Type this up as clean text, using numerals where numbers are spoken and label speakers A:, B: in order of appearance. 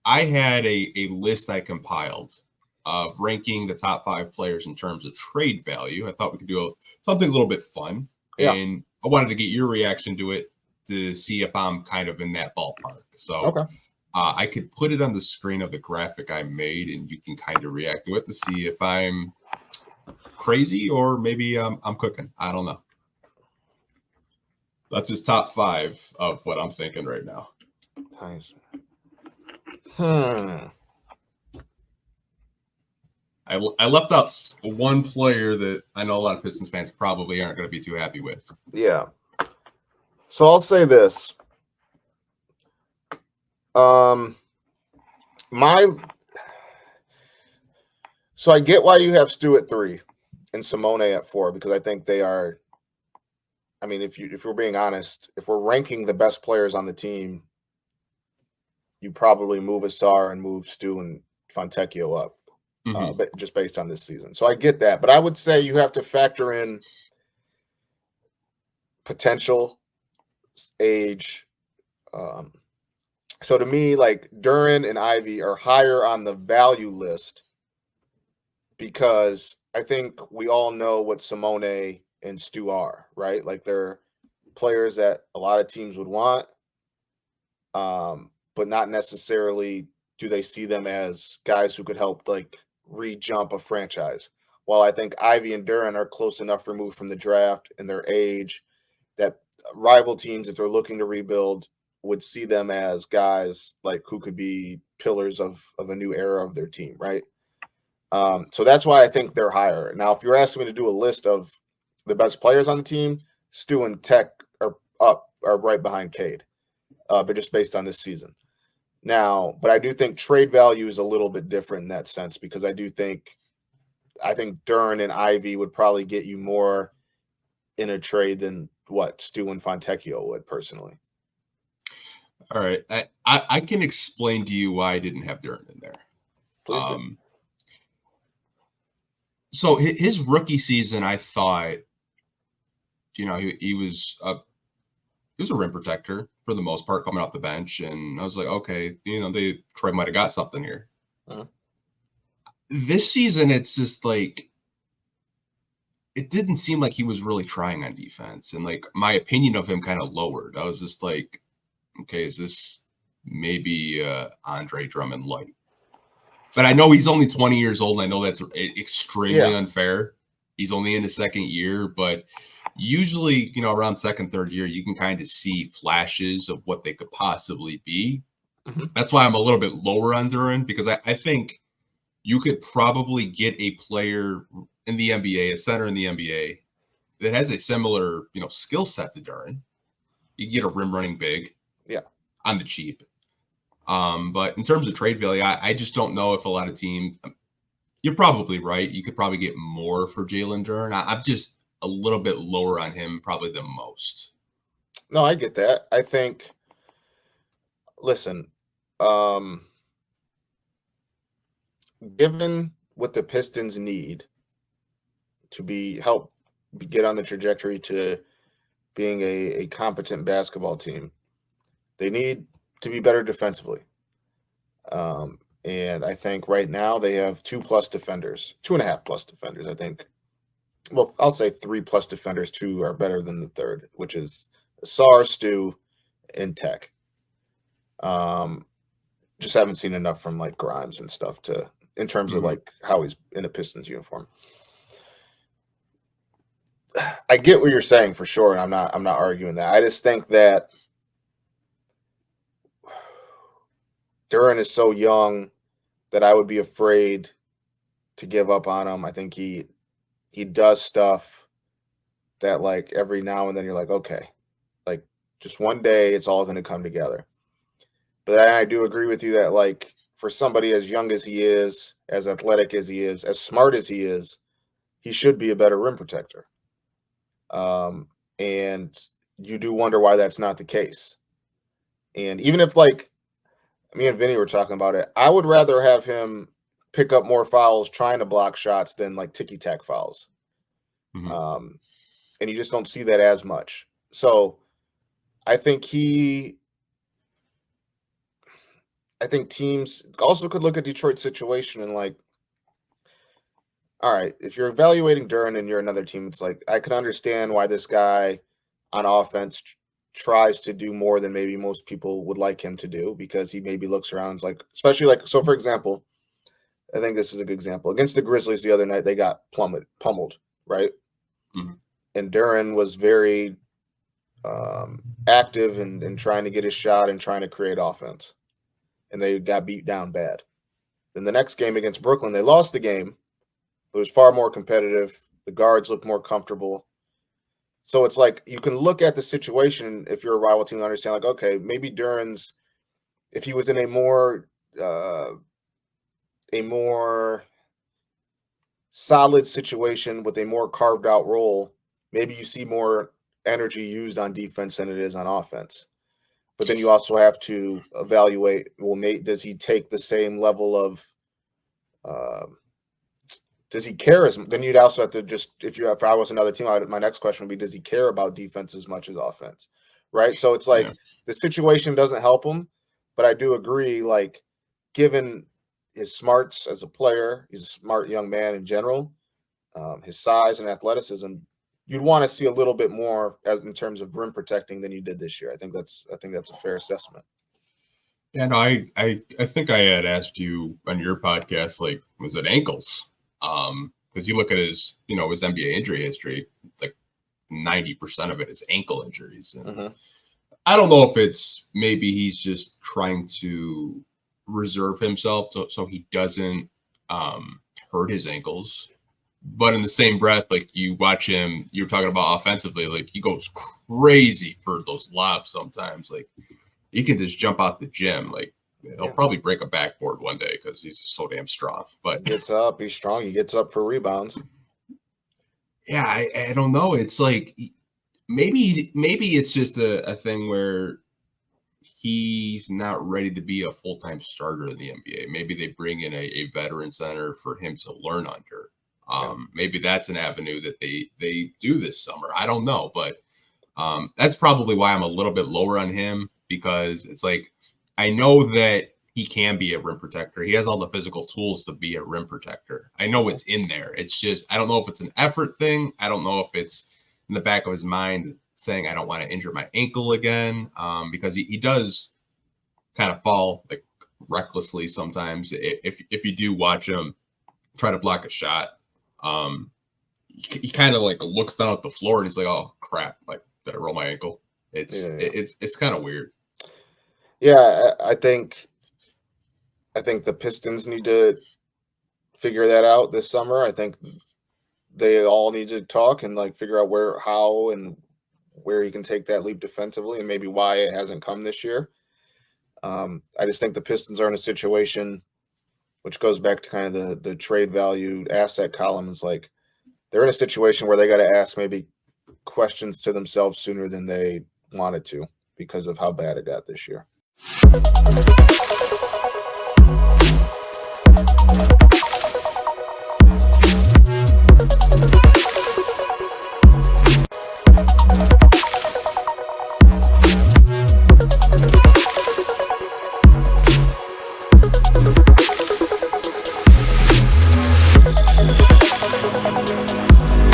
A: I had a list I compiled of ranking the top 5 players in terms of trade value. I thought we could do something a little bit fun,
B: Yeah.
A: and I wanted to get your reaction to it to see if I'm kind of in that ballpark. So
B: Okay.
A: I could put it on the screen of the graphic I made, and you can kind of react to it to see if I'm crazy or maybe I'm cooking. I don't know. That's his top 5 of what I'm thinking right now.
B: Nice.
A: I left out one player that I know a lot of Pistons fans probably aren't going to be too happy with.
B: Yeah. So I'll say this. So I get why you have Stu at 3 and Simone at 4, because I think they are. I mean, if we're being honest, if we're ranking the best players on the team, you probably move Asar and move Stu and Fontecchio up, but just based on this season. So I get that, but I would say you have to factor in potential, age. So to me, like Duren and Ivy are higher on the value list because I think we all know what Simone and Stu are, right? Like they're players that a lot of teams would want, but not necessarily do they see them as guys who could help like re-jump a franchise. While I think Ivy and Duren are close enough removed from the draft and their age that rival teams, if they're looking to rebuild, would see them as guys like who could be pillars of a new era of their team, right? So that's why I think they're higher. Now, if you're asking me to do a list of the best players on the team, Stu and Tech are right behind Cade, but just based on this season. Now, but I do think trade value is a little bit different in that sense because I think Duren and Ivy would probably get you more in a trade than what Stu and Fontecchio would personally.
A: All right, I can explain to you why I didn't have Duren in there.
B: Please do.
A: So his rookie season, I thought, he was a rim protector for the most part coming off the bench, and I was like, okay, Troy might have got something here. This season, it's just like it didn't seem like he was really trying on defense, and like my opinion of him kind of lowered. I was just like, okay, is this maybe Andre Drummond light? But I know he's only 20 years old, and I know that's extremely unfair. He's only in his second year, but usually, around second, third year, you can kind of see flashes of what they could possibly be. Mm-hmm. That's why I'm a little bit lower on Duren, because I think you could probably get a player in the NBA, a center in the NBA, that has a similar, skill set to Duren. You can get a rim running big, on the cheap. But in terms of trade value, I just don't know if a lot of teams. You're probably right. You could probably get more for Jalen Duren. I'm just a little bit lower on him, probably than most.
B: No, I get that. I think. Listen, given what the Pistons need to get on the trajectory to being a competent basketball team, they need to be better defensively. And I think right now they have 2+ defenders, 2.5+ defenders. I think, well, I'll say 3+ defenders. 2 are better than the third, which is Asar, Stu, and Tech. Just haven't seen enough from like Grimes and stuff in terms of like how he's in a Pistons uniform. I get what you're saying for sure, and I'm not arguing that. I just think that Duren is so young that I would be afraid to give up on him. I think he does stuff that like every now and then you're like, okay, like just one day it's all going to come together. But I do agree with you that like for somebody as young as he is, as athletic as he is, as smart as he is, he should be a better rim protector. And you do wonder why that's not the case. And even if like me and Vinny were talking about it, I would rather have him pick up more fouls trying to block shots than like ticky-tack fouls. Mm-hmm. And you just don't see that as much. So I think I think teams also could look at Detroit's situation and like, all right, if you're evaluating Duren and you're another team, it's like I can understand why this guy on offense tries to do more than maybe most people would like him to do because he maybe looks around and is like, especially like, so for example, I think this is a good example. Against the Grizzlies the other night, they got pummeled, right?
A: Mhm.
B: And Duren was very active in trying to get his shot and trying to create offense. And they got beat down bad. Then the next game against Brooklyn, they lost the game. It was far more competitive. The guards looked more comfortable. So it's like you can look at the situation if you're a rival team and understand, like, okay, maybe Duren's, if he was in a more solid situation with a more carved out role, maybe you see more energy used on defense than it is on offense. But then you also have to evaluate, well, does he take the same level of does he care as? Then you'd also have to just, if I was another team, my next question would be, does he care about defense as much as offense? Right. So it's like the situation doesn't help him, but I do agree. Like, given his smarts as a player, he's a smart young man in general. His size and athleticism, you'd want to see a little bit more as in terms of rim protecting than you did this year. I think that's a fair assessment.
A: And I think I had asked you on your podcast, like, was it ankles? Because you look at his NBA injury history, like 90% of it is ankle injuries. And I don't know if it's maybe he's just trying to reserve himself so he doesn't hurt his ankles. But in the same breath, like you watch him, you're talking about offensively, like he goes crazy for those lobs sometimes. Like he can just jump out the gym. Like he'll probably break a backboard one day because he's just so damn strong. But
B: he gets up, he's strong. He gets up for rebounds.
A: Yeah, I don't know. It's like maybe it's just a thing where he's not ready to be a full-time starter in the NBA. Maybe they bring in a veteran center for him to learn under. Maybe that's an avenue that they do this summer. I don't know, but that's probably why I'm a little bit lower on him, because it's like I know that he can be a rim protector. He has all the physical tools to be a rim protector. I know it's in there. It's just I don't know if it's an effort thing. I don't know if it's in the back of his mind saying I don't want to injure my ankle again, because he does kind of fall like recklessly sometimes. If you do watch him try to block a shot, he kind of like looks down at the floor and he's like, "Oh crap! Like, did I roll my ankle?" It's kind of weird.
B: Yeah, I think the Pistons need to figure that out this summer. I think they all need to talk and like figure out how and where he can take that leap defensively and maybe why it hasn't come this year. I just think the Pistons are in a situation, which goes back to kind of the trade value asset column, is like they're in a situation where they got to ask maybe questions to themselves sooner than they wanted to because of how bad it got this year.